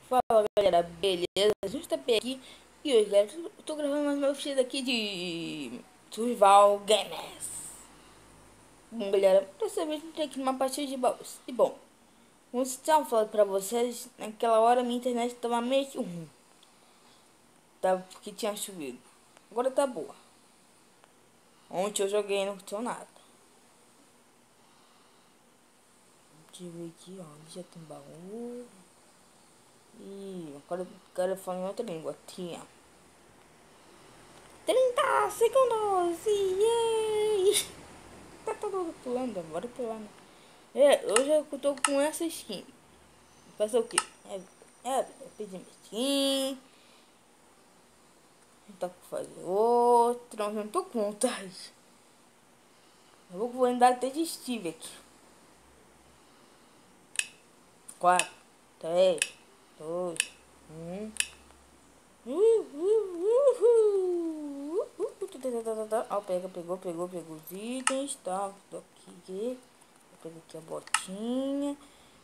Fala galera, beleza? Justamente aqui e hoje galera, eu tô gravando mais uma vídeo aqui de Survival Games. Bom galera, dessa vez eu tô aqui numa partida de baús. E bom, como eu estava falando pra vocês, naquela hora minha internet tava meio que ruim, tá? Porque tinha chovido. Agora tá boa. Ontem eu joguei e não aconteceu nada. Deixa eu ver aqui, ó, já tem baú. E agora o cara fala em outra língua. Tinha 30 segundos! Yay! Tá todo mundo pulando, bora pulando. Hoje eu tô com essa skin. Fazer o quê? Eu pedi minha skin. Então fazer outra, mas não tô com vontade. Eu vou andar até de Steve aqui. 4, 3, 2, 1. Ó, pegou os itens, tá? Aqui. Pega aqui a botinha.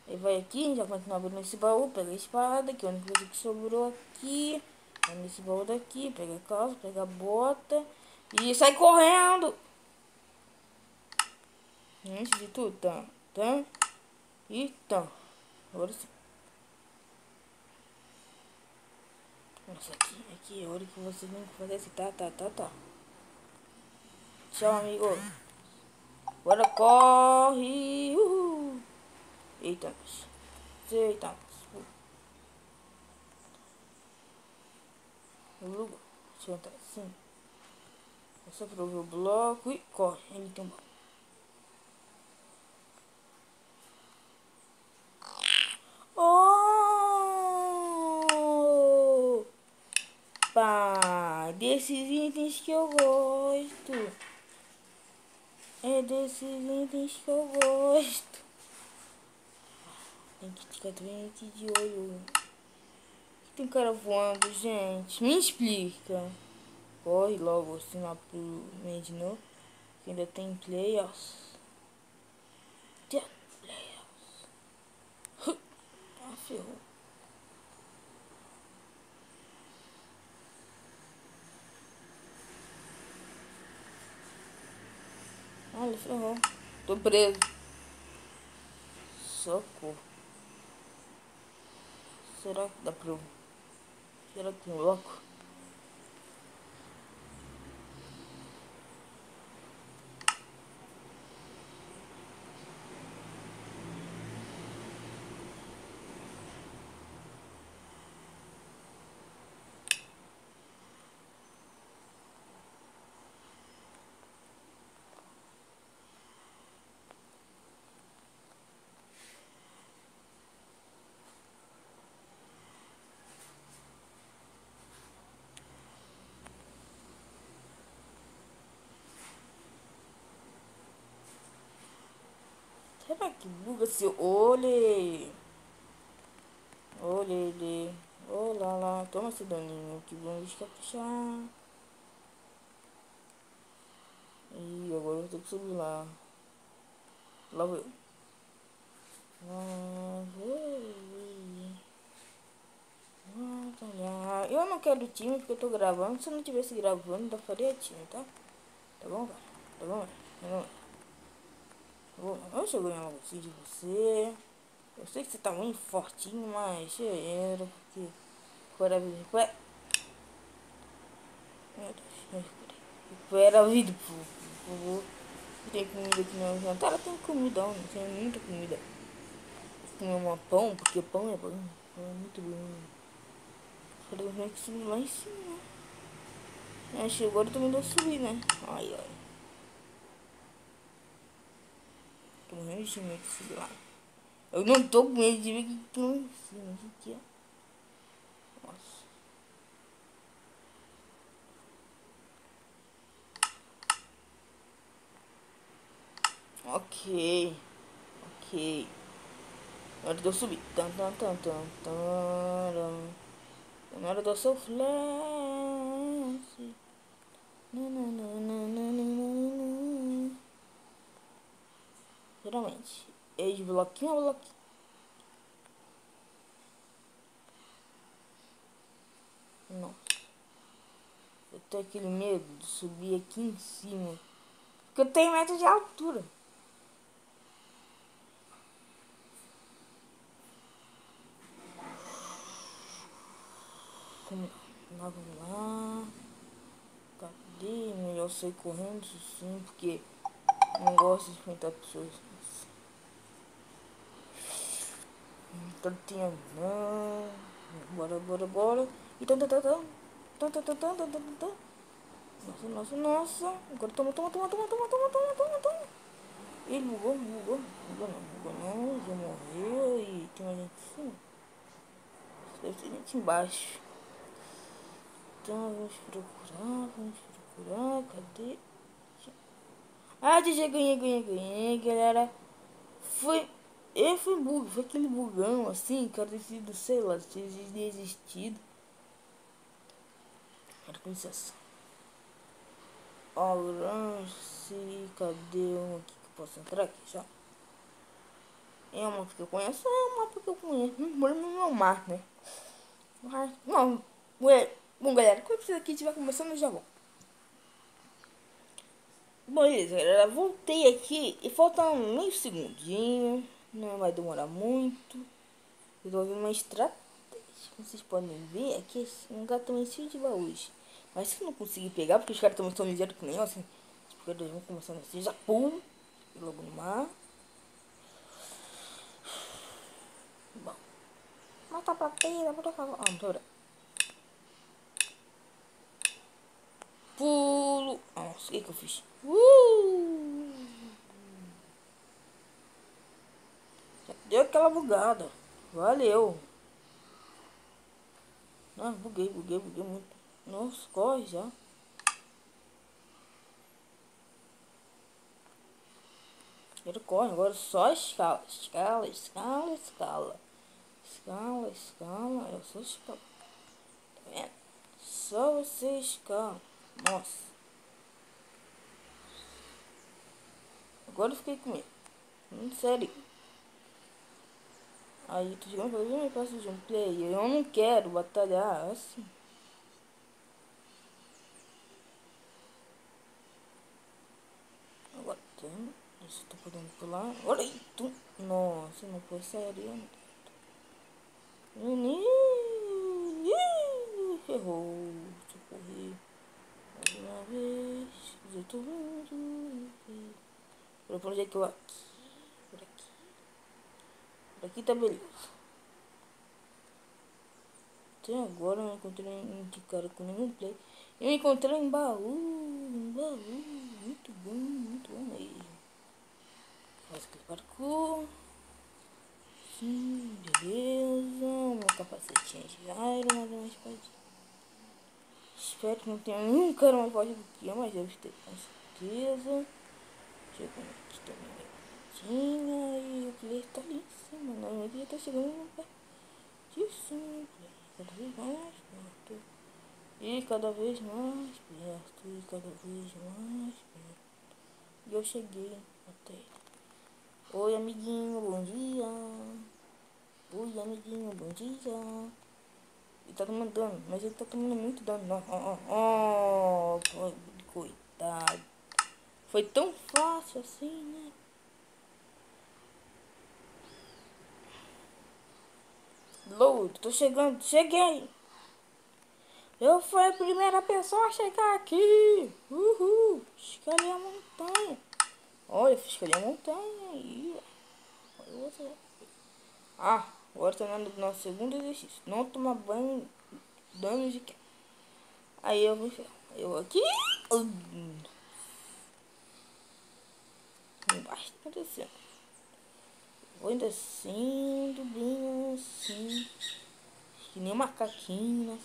Aí vai aqui, a gente vai continuar abrindo esse baú. Pega a espada, que é a única coisa que sobrou aqui. Vai nesse baú daqui, pega a calça, pega a bota. E sai correndo! Antes de tudo, tá? E tá. Agora sim. Nossa, aqui é a hora que você tem que fazer esse tá. Tchau, amigo. Agora corre! Uhul. Eita, eita. Deixa eu entrar assim. É só pra ver o bloco e corre. Ele tem um bloco. Oh! Pá! Desses itens que eu gosto. É desses itens que eu gosto. Tem que ficar doente de olho. Tem cara voando, gente. Me explica. Corre logo, sinal pro meio de novo. Que ainda tem players. Ah, ferrou. Olha, ferrou. Tô preso. Socorro. Será que dá pra eu... Será que tem louco? Será que buga seu olho? Olha. Olá lá. Toma esse daninho. Que bom de caprichar. E agora eu vou ter que subir lá. Lá vou eu. Eu não quero time porque eu tô gravando. Se eu não tivesse gravando, ainda faria time, tá? Tá bom, cara? Tá bom, cara? Eu chego em logo assim de você. Eu sei que você tá muito fortinho, mas eu era porque fora a vida. Meu Deus, recupera a vida, por favor. Tem comida aqui no jantar, tem comida, não tem muita comida. Comer uma pão, porque pão é bom. Pão é muito bom. Quero que subir lá em cima. Acho que agora eu também vou subir, né? Ai. Tô morrendo de medo de subir lá. Eu não tô com medo de ver que tem em cima. O que é? Nossa. Ok. Na hora de eu subir. Na hora de eu sofrer. Geralmente. É de bloquinho a bloquinho. Eu tenho aquele medo de subir aqui em cima. Porque eu tenho medo de altura. Vamos lá. Cadê? Melhor sair correndo sim, porque não gosto de enfrentar pessoas. Tortinha não. Bora. E tan. Nossa. Agora toma. Ele bugou não. Já morreu e tem uma gente em cima. Deve ter gente embaixo. Então vamos procurar. Cadê? Ah, DJ, ganhei, galera. Foi bug, foi aquele bugão assim, que era decidido, sei lá, se desistido. Era com licença. Orange, cadê um aqui que eu posso entrar aqui já? É um mapa que eu conheço, não moro no meu mar, né? Mas, não, bom galera, quando isso aqui estiver começando, eu já vou. Beleza, galera, voltei aqui e falta meio segundinho, não vai demorar muito. Eu tô ouvindo uma estratégia, como vocês podem ver, aqui esse lugar também cheio de baús. Mas se eu não conseguir pegar, porque os caras também estão ligeiros que nem eu, assim, os jogadores vão começando assim, já pum, logo no mar. Bom, mata a plateia, por favor. Ah, muito obrigado. Pulo. Nossa, o que eu fiz? Já deu aquela bugada. Valeu. Ah, buguei muito. Nossa, corre já. Ele corre, agora só escala. Escala. É só escala. Tá vendo? Só você escala. Nossa. Agora eu fiquei com medo. Sério. Aí tô chegando pra ver um passo de um player. Eu não quero batalhar assim. Agora tem. Isso, tô podendo pular. Olha aí, tu. Nossa, não foi sério. Ferrou. Deixa eu correr. Mais uma vez. Eu tô vendo. Por onde é que eu aqui? Por aqui. Por aqui tá beleza. Até agora eu não encontrei de cara com nenhum play. Eu encontrei um baú. Muito bom mesmo. Faz aquele parkour. Sim, beleza. Meu capacetinho de gyro, mais uma espadinha. Espero que não tenha nenhum cara mais forte do que eu, mas deve ter, com certeza. Chegando aqui também bonitinha. E o player tá ali em cima, né? Ele tá chegando pertíssimo. Cada vez mais perto. E cada vez mais perto. E eu cheguei até ele. Oi, amiguinho, bom dia. Bom dia. Ele tá tomando dano, mas ele tá tomando muito dano. Coitado. Foi tão fácil assim, né? Load, tô chegando, cheguei. Eu fui a primeira pessoa a chegar aqui. Uhul, escalei a montanha. Olha, escalei a montanha aí. Olha você. Ah, agora tá no nosso segundo exercício. Não tomar banho, danos de queda. Aí eu vou enfiar. Eu aqui. Embaixo tá acontecendo. Vou descendo bem assim. Que nem um macaquinho, né?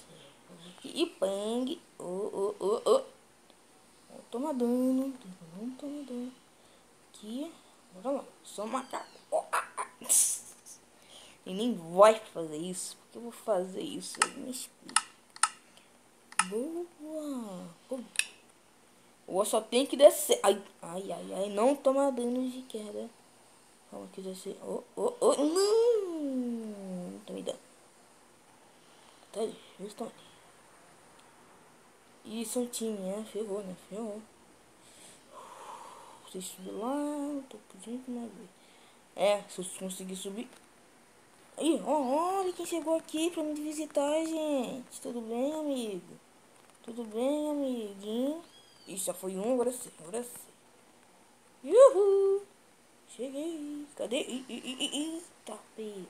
E bang. Toma dano. Aqui. Bora lá. Sou macaco. E nem vai fazer isso. Por que eu vou fazer isso? Ele me explica. Boa. Eu só tenho que descer. Ai. Não toma dano de queda. Calma que descer. Não. Tá me dando. Tá justamente. E Santinha, ferrou, né? Ferrou. Você subir lá, tô pedindo uma vez. É, se eu conseguir subir. Ih, olha quem chegou aqui pra me visitar, gente. Tudo bem, amigo? Tudo bem, amiguinho? Ih, já foi um, agora sim, agora sim. Uhul! Cheguei. Cadê? Eita, pega.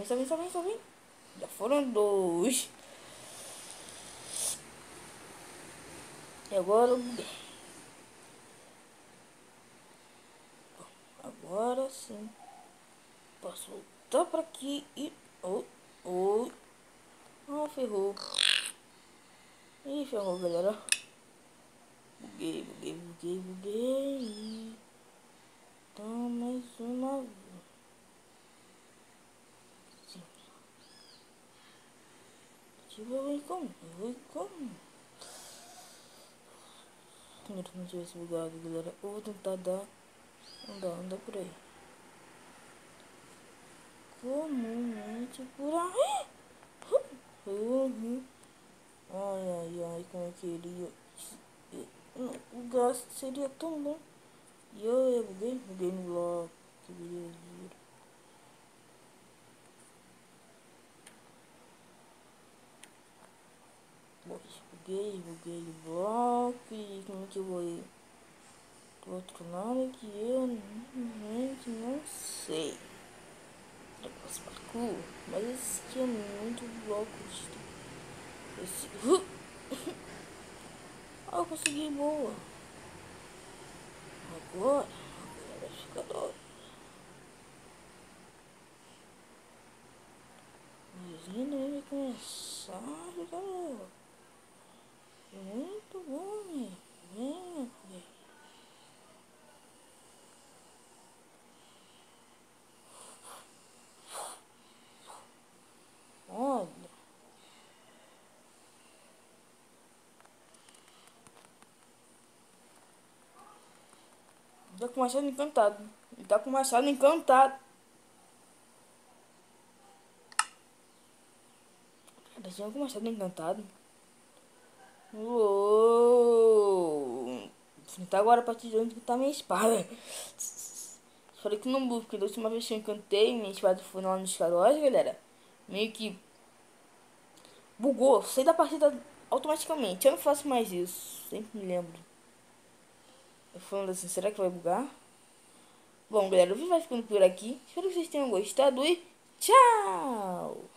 Só vem. Já foram dois. E agora agora sim. Posso voltar pra aqui e... Oh, oh. Ah, ferrou. Ih, ferrou, galera. Buguei. Então, mais uma vez. Sim. Tipo, eu vou como? Se não tivesse bugado, galera. Eu vou tentar dar... Anda por aí. Comumente por aí. Uhum. Ai, como eu queria. O gasto seria tão bom. E eu buguei no bloco. Que beleza. Buguei o bloco. E como que eu vou ir pro outro lado que eu realmente não sei. Negócio parkour. Mas esse aqui é muito bloco. Esse... Ah, eu consegui, boa. Agora vai ficar doido. Mas ainda vai começar a ficar doido. Muito bom, né? Venha, velho. Olha. Tá com o machado encantado. Ele tá com o machado encantado. Tá com o machado encantado. Uou. Vou tentar agora a partir de onde tá minha espada. Falei que não bugo, porque da última vez que eu encantei, minha espada foi lá nos caróis, galera. Meio que bugou. Saí da partida automaticamente. Eu não faço mais isso. Sempre me lembro. Eu falando assim, será que vai bugar? Bom, galera, o vídeo vai ficando por aqui. Espero que vocês tenham gostado e tchau!